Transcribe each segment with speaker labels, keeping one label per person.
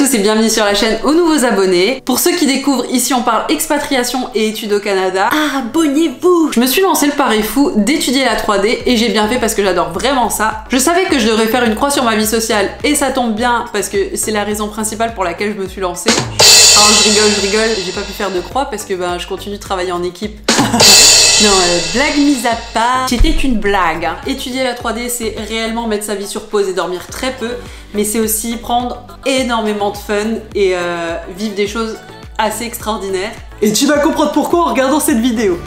Speaker 1: tous et bienvenue sur la chaîne aux nouveaux abonnés. Pour ceux qui découvrent, ici on parle expatriation et études au Canada. Abonnez-vous! Je me suis lancé le pari fou d'étudier la 3D et j'ai bien fait parce que j'adore vraiment ça. Je savais que je devrais faire une croix sur ma vie sociale et ça tombe bien parce que c'est la raison principale pour laquelle je me suis lancée. Alors je rigole, j'ai pas pu faire de croix parce que je continue de travailler en équipe. Non, blague mise à part, c'était une blague. Étudier la 3D, c'est réellement mettre sa vie sur pause et dormir très peu, mais c'est aussi prendre énormément de fun et vivre des choses assez extraordinaires. Et tu vas comprendre pourquoi en regardant cette vidéo.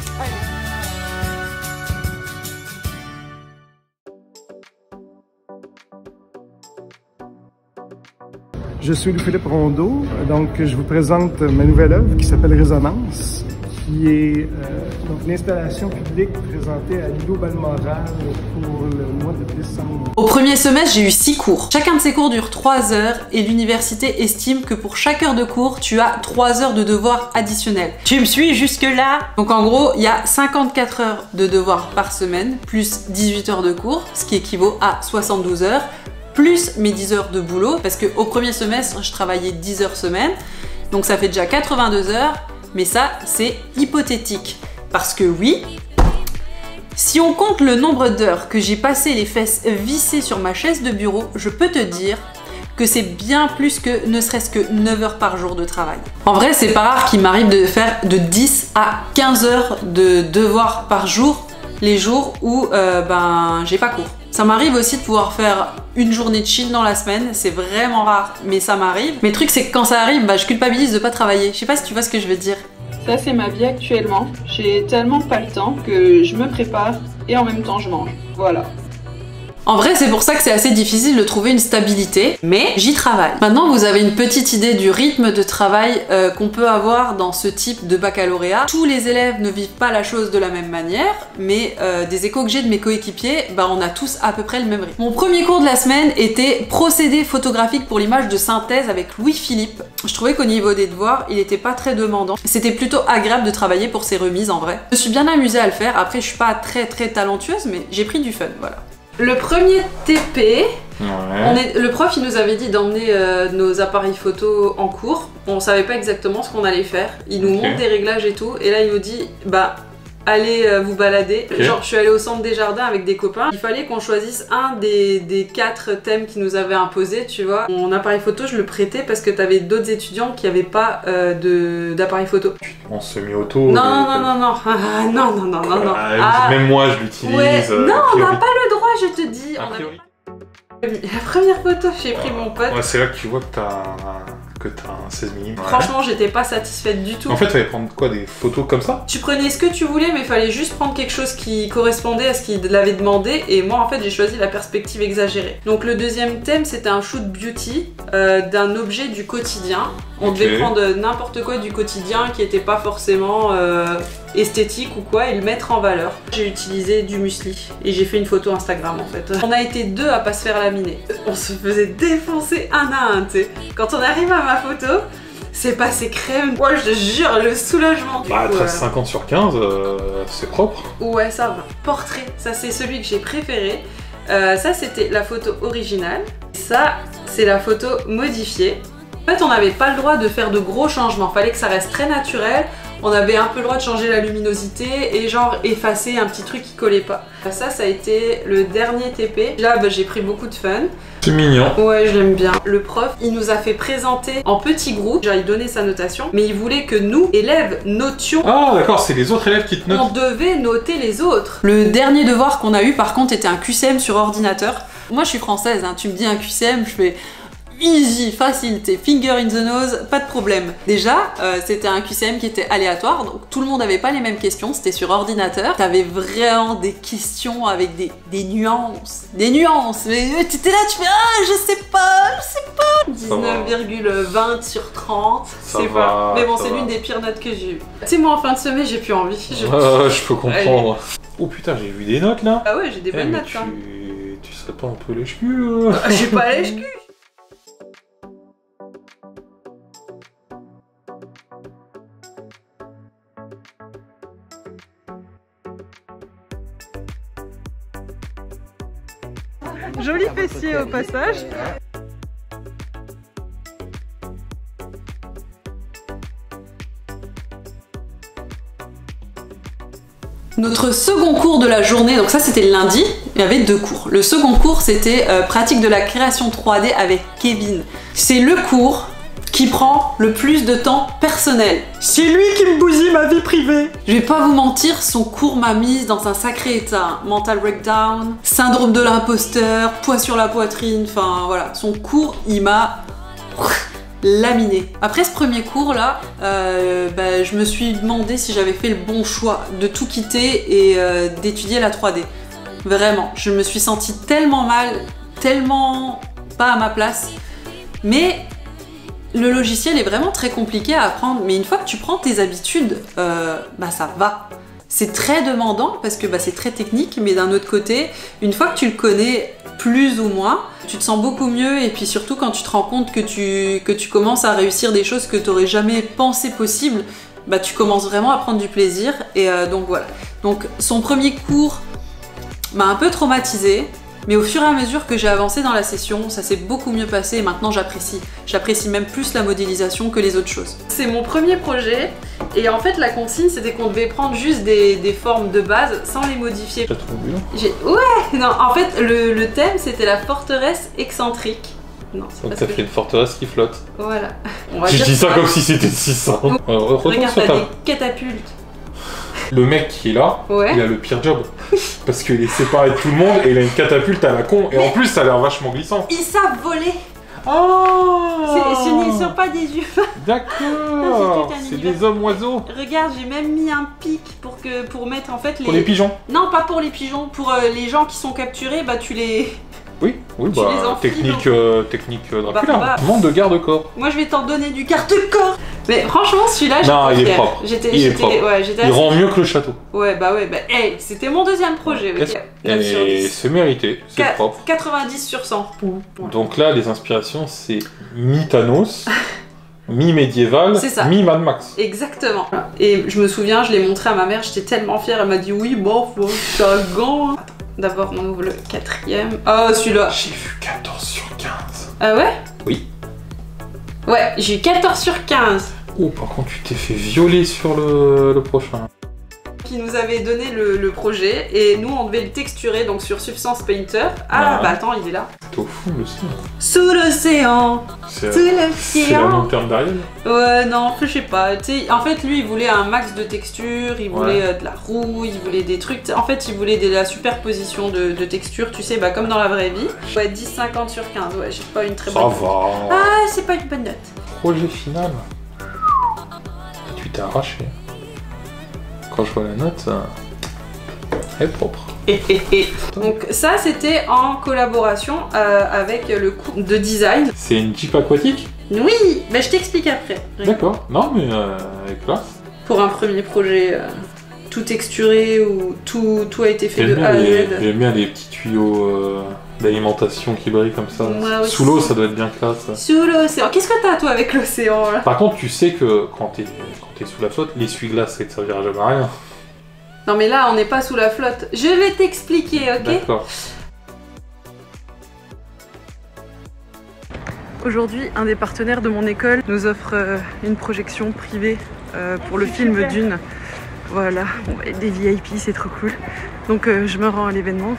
Speaker 2: Je suis Louis-Philippe Rondeau, donc je vous présente ma nouvelle œuvre qui s'appelle Résonance, qui est donc une installation publique présentée à l'îlot Balmoral pour le mois de décembre.
Speaker 1: Au premier semestre, j'ai eu 6 cours. Chacun de ces cours dure 3 heures et l'université estime que pour chaque heure de cours, tu as 3 heures de devoirs additionnels. Tu me suis jusque-là? Donc en gros, il y a 54 heures de devoirs par semaine, plus 18 heures de cours, ce qui équivaut à 72 heures. Plus mes 10 heures de boulot, parce qu'au premier semestre, je travaillais 10 heures semaine, donc ça fait déjà 82 heures, mais ça, c'est hypothétique. Parce que oui, si on compte le nombre d'heures que j'ai passé les fesses vissées sur ma chaise de bureau, je peux te dire que c'est bien plus que ne serait-ce que 9 heures par jour de travail. En vrai, c'est pas rare qu'il m'arrive de faire de 10 à 15 heures de devoirs par jour, les jours où j'ai pas cours. Ça m'arrive aussi de pouvoir faire une journée de chill dans la semaine, c'est vraiment rare, mais ça m'arrive. Mais le truc c'est que quand ça arrive, je culpabilise de pas travailler. Je sais pas si tu vois ce que je veux dire.
Speaker 3: Ça c'est ma vie actuellement. J'ai tellement pas le temps que je me prépare et en même temps je mange. Voilà.
Speaker 1: En vrai, c'est pour ça que c'est assez difficile de trouver une stabilité, mais j'y travaille. Maintenant, vous avez une petite idée du rythme de travail qu'on peut avoir dans ce type de baccalauréat. Tous les élèves ne vivent pas la chose de la même manière, mais des échos que j'ai de mes coéquipiers, on a tous à peu près le même rythme. Mon premier cours de la semaine était procédé photographique pour l'image de synthèse avec Louis-Philippe. Je trouvais qu'au niveau des devoirs, il était pas très demandant. C'était plutôt agréable de travailler pour ses remises en vrai. Je me suis bien amusée à le faire. Après, je suis pas très talentueuse, mais j'ai pris du fun, voilà. Le premier TP, le prof il nous avait dit d'emmener nos appareils photo en cours. On savait pas exactement ce qu'on allait faire. Il nous montre des réglages et tout. Et là il nous dit allez vous balader. Genre je suis allée au centre des jardins avec des copains. Il fallait qu'on choisisse un des 4 thèmes qui nous avaient imposé, tu vois. Mon appareil photo je le prêtais parce que t'avais d'autres étudiants qui avaient pas d'appareil photo.
Speaker 4: En semi-auto.
Speaker 1: Non.
Speaker 4: Même moi je l'utilise.
Speaker 1: Ouais, non, on n'a pas le droit, je te dis. La première photo, j'ai pris mon pote.
Speaker 4: Ouais, c'est là que tu vois que t'as un 16 mm.
Speaker 1: Franchement, j'étais pas satisfaite du tout.
Speaker 4: En fait, il fallait prendre quoi, des photos comme ça? Tu
Speaker 1: prenais ce que tu voulais, mais il fallait juste prendre quelque chose qui correspondait à ce qu'il avait demandé. Et moi, en fait, j'ai choisi la perspective exagérée. Donc, le deuxième thème, c'était un shoot beauty d'un objet du quotidien. On devait prendre n'importe quoi du quotidien qui était pas forcément esthétique ou quoi et le mettre en valeur. J'ai utilisé du muesli et j'ai fait une photo Instagram en fait. On a été 2 à pas se faire laminer. On se faisait défoncer un à un, tu sais. Quand on arrive à ma photo, c'est passé crème. Moi je te jure, le soulagement du coup.
Speaker 4: 13,50 sur 15, c'est propre.
Speaker 1: Ouais, ça va. Portrait, ça c'est celui que j'ai préféré. Ça c'était la photo originale. Ça c'est la photo modifiée. En fait, on n'avait pas le droit de faire de gros changements, fallait que ça reste très naturel. On avait un peu le droit de changer la luminosité et genre effacer un petit truc qui collait pas. Ça a été le dernier TP. Là, j'ai pris beaucoup de fun.
Speaker 4: C'est mignon.
Speaker 1: Ouais, je l'aime bien. Le prof, il nous a fait présenter en petits groupes. Genre, il donnait sa notation, mais il voulait que nous, élèves, notions.
Speaker 4: Ah, d'accord, c'est les autres élèves qui te notent.
Speaker 1: On devait noter les autres. Le dernier devoir qu'on a eu, par contre, était un QCM sur ordinateur. Moi, je suis française, hein. Tu me dis un QCM, je fais... Easy, facilité, finger in the nose, pas de problème. Déjà, c'était un QCM qui était aléatoire, donc tout le monde n'avait pas les mêmes questions, c'était sur ordinateur. T'avais vraiment des questions avec des nuances. Des nuances, mais t'étais là, tu fais « Ah, je sais pas !» 19,20 sur 30, c'est pas... Mais bon, c'est l'une des pires notes que j'ai eues. Tu sais, moi, en fin de semaine, j'ai plus envie.
Speaker 4: Je peux comprendre. Oh putain, j'ai vu des notes, là.
Speaker 1: Ah ouais, j'ai des bonnes notes, hein.
Speaker 4: Tu serais pas un peu lèche-cul
Speaker 1: J'ai pas lèche-cul.
Speaker 3: Joli fessier au passage.
Speaker 1: Notre second cours de la journée, donc ça c'était le lundi, il y avait 2 cours. Le second cours c'était pratique de la création 3D avec Kevin. C'est le cours qui prend le plus de temps personnel. C'est lui qui me bousille ma vie privée. Je vais pas vous mentir, son cours m'a mise dans un sacré état. Mental breakdown, syndrome de l'imposteur, poids sur la poitrine, enfin voilà. Son cours, il m'a laminé. Après ce premier cours là, je me suis demandé si j'avais fait le bon choix de tout quitter et d'étudier la 3D. Vraiment, je me suis sentie tellement mal, tellement pas à ma place. Mais le logiciel est vraiment très compliqué à apprendre, mais une fois que tu prends tes habitudes, ça va. C'est très demandant parce que c'est très technique, mais d'un autre côté, une fois que tu le connais plus ou moins, tu te sens beaucoup mieux et puis surtout quand tu te rends compte que tu commences à réussir des choses que tu n'aurais jamais pensé possible, tu commences vraiment à prendre du plaisir et donc voilà. Donc son premier cours m'a un peu traumatisée. Mais au fur et à mesure que j'ai avancé dans la session, ça s'est beaucoup mieux passé et maintenant j'apprécie. J'apprécie même plus la modélisation que les autres choses. C'est mon premier projet et en fait la consigne c'était qu'on devait prendre juste des formes de base sans les modifier.
Speaker 4: T'as trouvé bien?
Speaker 1: Ouais, non, en fait le thème c'était la forteresse excentrique. Non,
Speaker 4: donc t'as fait une forteresse qui flotte.
Speaker 1: Voilà.
Speaker 4: Je dis ça comme si c'était si simple.
Speaker 1: Regarde, t'as des catapultes.
Speaker 4: Le mec qui est là,
Speaker 1: ouais. Il
Speaker 4: a le pire job. Parce qu'il est séparé de tout le monde et il a une catapulte à la con. Et en plus, ça a l'air vachement glissant.
Speaker 1: Ils savent voler.
Speaker 4: Oh,
Speaker 1: ce ne sont pas des humains.
Speaker 4: D'accord. C'est des hommes oiseaux.
Speaker 1: Regarde, j'ai même mis un pic pour mettre en fait les...
Speaker 4: Pour les pigeons.
Speaker 1: Non, pas pour les pigeons. Pour les gens qui sont capturés, tu les...
Speaker 4: Oui, technique Dracula. Monde de garde-corps.
Speaker 1: Moi, je vais t'en donner du garde-corps. Mais franchement, celui-là,
Speaker 4: il est propre. Il est propre.
Speaker 1: Ouais,
Speaker 4: il rend mieux que le château.
Speaker 1: Ouais, hey, c'était mon deuxième projet.
Speaker 4: Et c'est mérité, c'est propre.
Speaker 1: 90 sur 100.
Speaker 4: Donc là, les inspirations, c'est mi-Thanos, mi-médiéval, mi-Mad Max.
Speaker 1: Exactement. Et je me souviens, je l'ai montré à ma mère, j'étais tellement fière, elle m'a dit oui, bon, c'est un gant. D'abord, on ouvre le 4e. Oh, celui-là.
Speaker 4: J'ai vu 14 sur 15.
Speaker 1: Ah ouais?
Speaker 4: Oui.
Speaker 1: Ouais, j'ai eu 14 sur 15.
Speaker 4: Oh, par contre, tu t'es fait violer sur le prochain.
Speaker 1: Qui nous avait donné le projet et nous on devait le texturer donc sur Substance Painter. Ah bah attends, il est là.
Speaker 4: T'es au fond de l'océan.
Speaker 1: Sous l'océan.
Speaker 4: C'est la montagne d'Ariel.
Speaker 1: Ouais, non, je sais pas. En fait, lui il voulait un max de texture, il voulait de la roue, il voulait des trucs. En fait, il voulait de la superposition de textures, tu sais, comme dans la vraie vie. Ouais, 10-50 sur 15. Ouais, j'ai pas une très bonne note.
Speaker 4: Ça va.
Speaker 1: Ah, c'est pas une bonne note.
Speaker 4: Projet final. Et tu t'es arraché. Quand je vois la note, elle est propre.
Speaker 1: Donc ça, c'était en collaboration avec le cours de design.
Speaker 4: C'est une Jeep aquatique?
Speaker 1: Oui, mais je t'explique après.
Speaker 4: D'accord, non mais avec classe.
Speaker 1: Pour un premier projet tout texturé où tout a été fait de A à Z.
Speaker 4: J'aime bien les petits tuyaux d'alimentation qui brillent comme ça. Sous l'eau, ça doit être bien classe.
Speaker 1: Sous l'océan. Qu'est-ce que t'as toi avec l'océan là?
Speaker 4: Par contre, tu sais que quand t'es sous la flotte, l'essuie-glace, ça ne servira jamais à rien.
Speaker 1: Non mais là, on n'est pas sous la flotte. Je vais t'expliquer, ok?
Speaker 4: D'accord.
Speaker 1: Aujourd'hui, un des partenaires de mon école nous offre une projection privée pour le film Dune. Voilà, on va être des VIP, c'est trop cool. Donc je me rends à l'événement.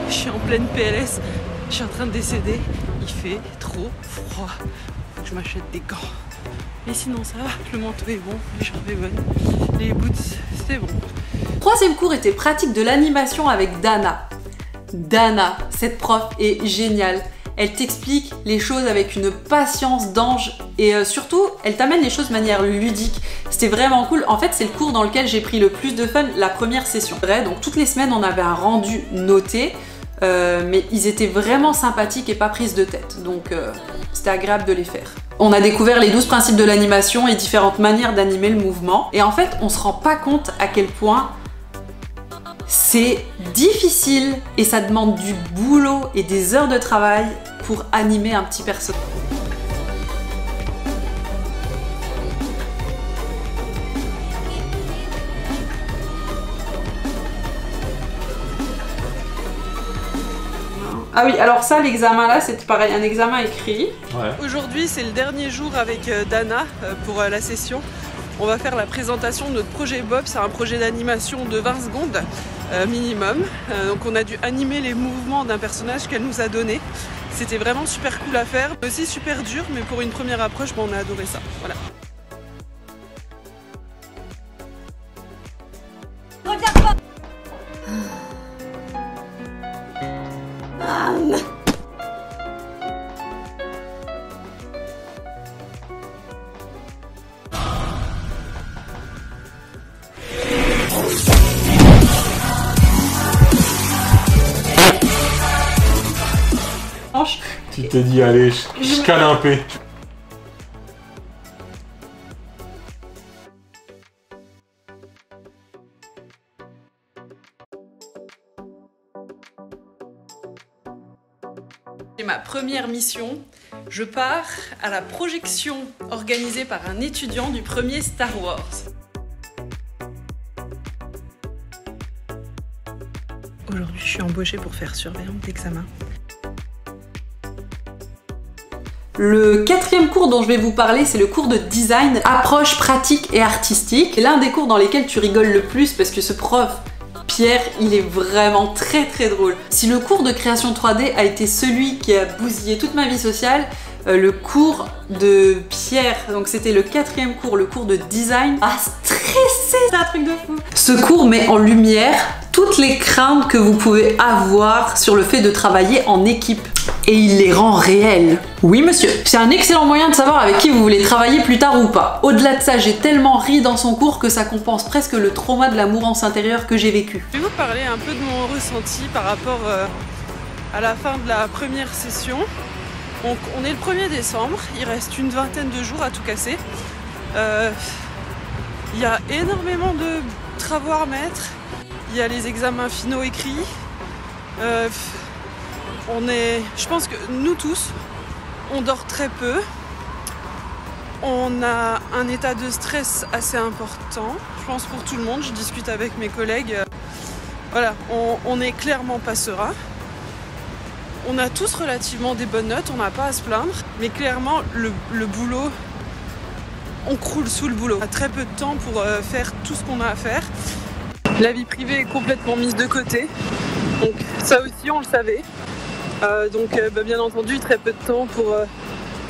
Speaker 1: Je suis en pleine PLS, je suis en train de décéder, il fait trop froid, faut que je m'achète des gants. Mais sinon ça va, le manteau est bon, les jambes est bonne, les boots c'est bon. Troisième cours était pratique de l'animation avec Dana. Dana, cette prof est géniale. Elle t'explique les choses avec une patience d'ange et surtout, elle t'amène les choses de manière ludique. C'était vraiment cool. En fait, c'est le cours dans lequel j'ai pris le plus de fun la première session. Vrai, donc toutes les semaines, on avait un rendu noté. Mais ils étaient vraiment sympathiques et pas prises de tête, donc c'était agréable de les faire. On a découvert les 12 principes de l'animation et différentes manières d'animer le mouvement, et en fait on se rend pas compte à quel point C'est difficile et ça demande du boulot et des heures de travail pour animer un petit personnage. Ah oui, alors ça, l'examen là, c'était pareil, un examen écrit.
Speaker 4: Ouais.
Speaker 5: Aujourd'hui, c'est le dernier jour avec Dana pour la session. On va faire la présentation de notre projet Bob. C'est un projet d'animation de 20 secondes minimum. Donc on a dû animer les mouvements d'un personnage qu'elle nous a donné. C'était vraiment super cool à faire, aussi super dur, mais pour une première approche, on a adoré ça. Voilà.
Speaker 4: Tu t'es dit, allez, je cale un P.
Speaker 1: C'est ma première mission. Je pars à la projection organisée par un étudiant du premier Star Wars.
Speaker 5: Aujourd'hui, je suis embauchée pour faire surveillante d'examen.
Speaker 1: Le quatrième cours dont je vais vous parler, c'est le cours de design, approche pratique et artistique. L'un des cours dans lesquels tu rigoles le plus parce que ce prof, Pierre, il est vraiment très très drôle. Si le cours de création 3D a été celui qui a bousillé toute ma vie sociale, le cours de Pierre, donc c'était le quatrième cours, le cours de design, a stressé, c'est un truc de fou. Ce cours met en lumière toutes les craintes que vous pouvez avoir sur le fait de travailler en équipe. Et il les rend réelles. Oui monsieur, c'est un excellent moyen de savoir avec qui vous voulez travailler plus tard ou pas. Au-delà de ça, j'ai tellement ri dans son cours que ça compense presque le trauma de la mourance intérieure que j'ai vécu.
Speaker 5: Je vais vous parler un peu de mon ressenti par rapport à la fin de la première session. Donc, on est le 1er décembre, il reste une vingtaine de jours à tout casser. Il y a énormément de travaux à remettre. Il y a les examens finaux écrits. Je pense que nous tous, on dort très peu. On a un état de stress assez important, je pense pour tout le monde. Je discute avec mes collègues. Voilà, on est clairement pas serein. On a tous relativement des bonnes notes, on n'a pas à se plaindre. Mais clairement, le boulot, on croule sous le boulot. On a très peu de temps pour faire tout ce qu'on a à faire. La vie privée est complètement mise de côté. Donc ça aussi, on le savait. Bien entendu, très peu de temps pour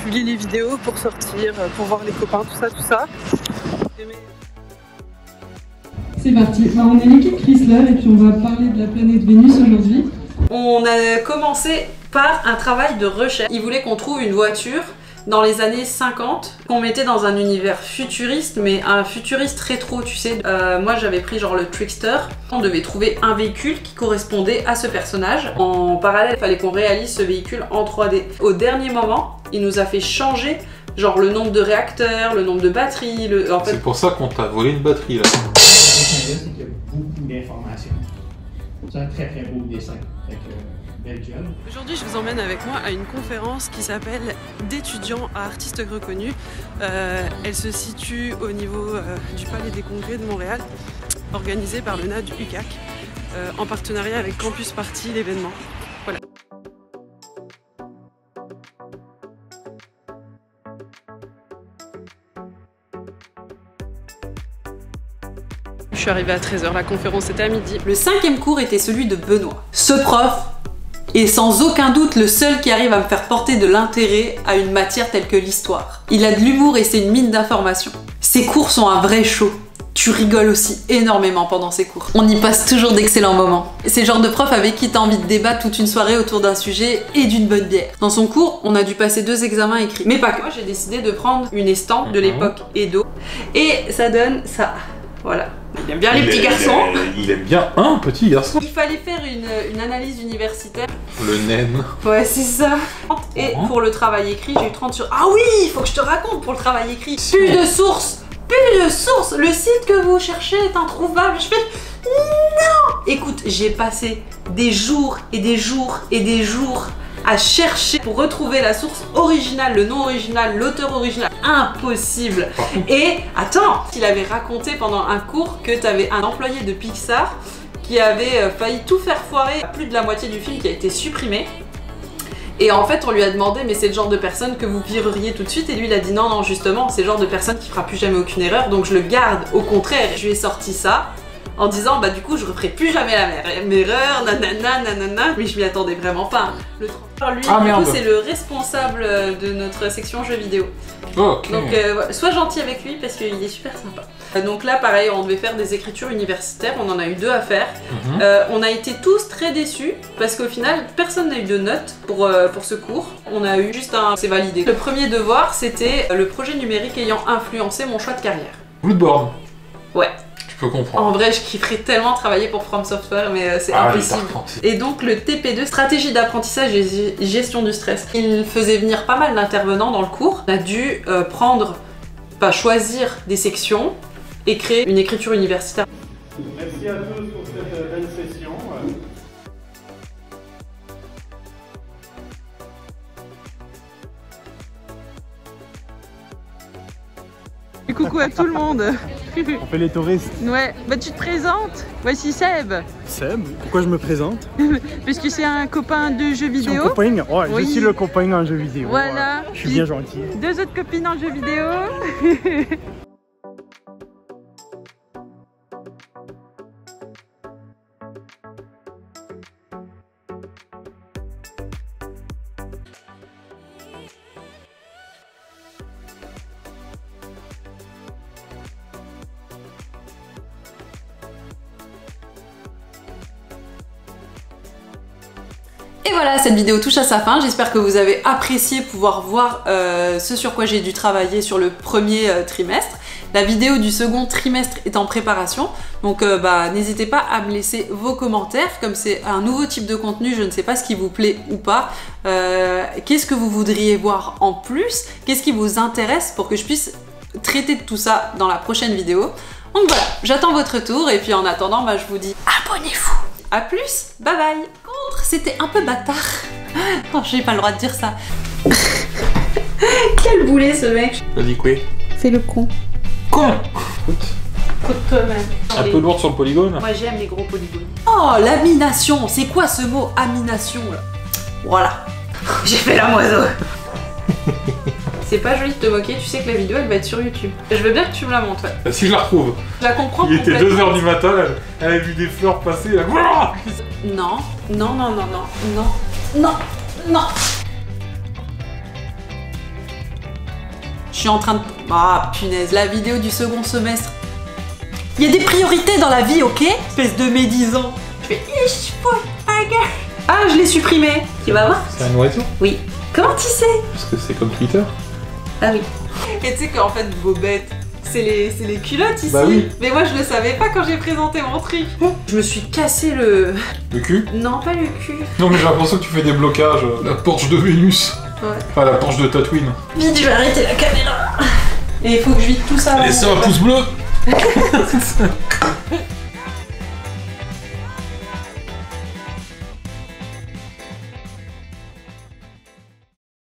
Speaker 5: publier les vidéos, pour sortir, pour voir les copains, tout ça.
Speaker 6: C'est parti, on est l'équipe Chrysler et puis on va parler de la planète Vénus aujourd'hui.
Speaker 1: On a commencé par un travail de recherche. Il voulait qu'on trouve une voiture dans les années 50, qu'on mettait dans un univers futuriste, mais un futuriste rétro, tu sais. Moi j'avais pris genre le Trickster. On devait trouver un véhicule qui correspondait à ce personnage. En parallèle, il fallait qu'on réalise ce véhicule en 3D. Au dernier moment, il nous a fait changer genre le nombre de réacteurs, le nombre de batteries. En fait...
Speaker 4: C'est pour ça qu'on t'a volé une batterie là.
Speaker 7: C'est qu'il y a beaucoup d'informations. C'est un très très beau dessin.
Speaker 5: Aujourd'hui, je vous emmène avec moi à une conférence qui s'appelle d'étudiants à artistes reconnus. Elle se situe au niveau du Palais des Congrès de Montréal, organisée par le NAD du UQAC, en partenariat avec Campus Party, l'événement. Voilà. Je suis arrivée à 13h, la conférence était à midi.
Speaker 1: Le cinquième cours était celui de Benoît. Ce prof est sans aucun doute le seul qui arrive à me faire porter de l'intérêt à une matière telle que l'histoire. Il a de l'humour et c'est une mine d'informations. Ses cours sont un vrai show. Tu rigoles aussi énormément pendant ces cours. On y passe toujours d'excellents moments. C'est le genre de prof avec qui t'as envie de débattre toute une soirée autour d'un sujet et d'une bonne bière. Dans son cours, on a dû passer 2 examens écrits. Mais pas que. Moi, j'ai décidé de prendre une estampe de l'époque Edo. Et ça donne ça. Voilà. Il aime bien les petits garçons.
Speaker 4: Il aime bien un petit garçon.
Speaker 1: Il fallait faire une analyse universitaire.
Speaker 4: Le naine.
Speaker 1: Ouais, c'est ça. Et pour le travail écrit, j'ai eu 30 sur... Ah oui, il faut que je te raconte pour le travail écrit. Plus de sources. Plus de sources. Le site que vous cherchez est introuvable. Non! Écoute, j'ai passé des jours et des jours et des jours à chercher pour retrouver la source originale, le nom original, l'auteur original. Impossible. Et attends, il avait raconté pendant un cours que tu avais un employé de Pixar qui avait failli tout faire foirer, plus de la moitié du film qui a été supprimé. Et en fait, on lui a demandé, mais c'est le genre de personne que vous vireriez tout de suite? Et lui, il a dit non, non, justement, c'est le genre de personne qui fera plus jamais aucune erreur, donc je le garde. Au contraire, je lui ai sorti ça en disant, bah du coup, je referai plus jamais la même erreur, nanana, nanana. Mais je m'y attendais vraiment pas. Lui, du coup, c'est le responsable de notre section jeux vidéo.
Speaker 4: Okay.
Speaker 1: Donc, sois gentil avec lui parce qu'il est super sympa. Donc là, pareil, on devait faire des écritures universitaires, on en a eu 2 à faire. On a été tous très déçus parce qu'au final, personne n'a eu de notes pour ce cours. On a eu juste un... c'est validé. Le premier devoir, c'était le projet numérique ayant influencé mon choix de carrière.
Speaker 4: Bloodborne.
Speaker 1: Ouais.
Speaker 4: Je peux comprendre.
Speaker 1: En vrai, je kifferais tellement travailler pour From Software, mais c'est impossible. Et donc le TP2, stratégie d'apprentissage et gestion du stress. Il faisait venir pas mal d'intervenants dans le cours. On a dû choisir des sections et créer une écriture universitaire.
Speaker 2: Merci à tous pour cette belle session.
Speaker 5: Et coucou à tout le monde.
Speaker 2: On fait les touristes.
Speaker 5: Ouais, bah tu te présentes. Voici Seb.
Speaker 2: Seb, pourquoi je me présente?
Speaker 5: Parce que c'est un copain de jeux vidéo.
Speaker 2: Son copain? Ouais,
Speaker 5: Oui.
Speaker 2: je suis le copain en jeux vidéo.
Speaker 5: Voilà.
Speaker 2: Je suis bien gentil.
Speaker 5: 2 autres copines en jeux vidéo.
Speaker 1: Et voilà, cette vidéo touche à sa fin. J'espère que vous avez apprécié pouvoir voir ce sur quoi j'ai dû travailler sur le premier trimestre. La vidéo du second trimestre est en préparation, donc n'hésitez pas à me laisser vos commentaires. Comme c'est un nouveau type de contenu, je ne sais pas ce qui vous plaît ou pas. Qu'est-ce que vous voudriez voir en plus? Qu'est-ce qui vous intéresse pour que je puisse traiter de tout ça dans la prochaine vidéo? Donc voilà, j'attends votre retour et puis en attendant, je vous dis abonnez-vous. A plus, bye bye. C'était un peu bâtard. Non, j'ai pas le droit de dire ça. Quel boulet ce mec.
Speaker 4: Vas-y, quoi?
Speaker 1: Fais le con.
Speaker 4: Con.
Speaker 1: Écoute toi-même.
Speaker 4: Un peu lourd sur le polygone.
Speaker 1: Moi j'aime les gros polygones. Oh, lamination. C'est quoi ce mot amination là? Voilà. J'ai fait l'amoiseau. C'est pas joli de te moquer, tu sais que la vidéo elle va être sur YouTube. Je veux bien que tu me la montres. Ouais.
Speaker 4: Si je la retrouve.
Speaker 1: Je la comprends.
Speaker 4: Il était 2 h du matin, elle a vu des fleurs passer, là.
Speaker 1: Non, non, non, non, non, non, non, non. Je suis en train de... Ah, punaise, la vidéo du second semestre. Il y a des priorités dans la vie, ok? Espèce de médisant. Je fais... Ah, je l'ai supprimé. Tu vas voir?
Speaker 4: C'est un oiseau?
Speaker 1: Oui. Comment tu sais?
Speaker 4: Parce que c'est comme Twitter.
Speaker 1: Ah oui. Et tu sais qu'en fait, Bobette, c'est les culottes ici.
Speaker 4: Bah oui.
Speaker 1: Mais moi, je le savais pas quand j'ai présenté mon truc. Je me suis cassé le...
Speaker 4: Le cul?
Speaker 1: Non, pas le cul.
Speaker 4: Non, mais j'ai l'impression que tu fais des blocages. La Porsche de Vénus.
Speaker 1: Ouais.
Speaker 4: Enfin, la Porsche de Tatooine.
Speaker 1: Vite, je vais arrêter la caméra. Et il faut que je vide tout ça.
Speaker 4: Laissez un pouce bleu.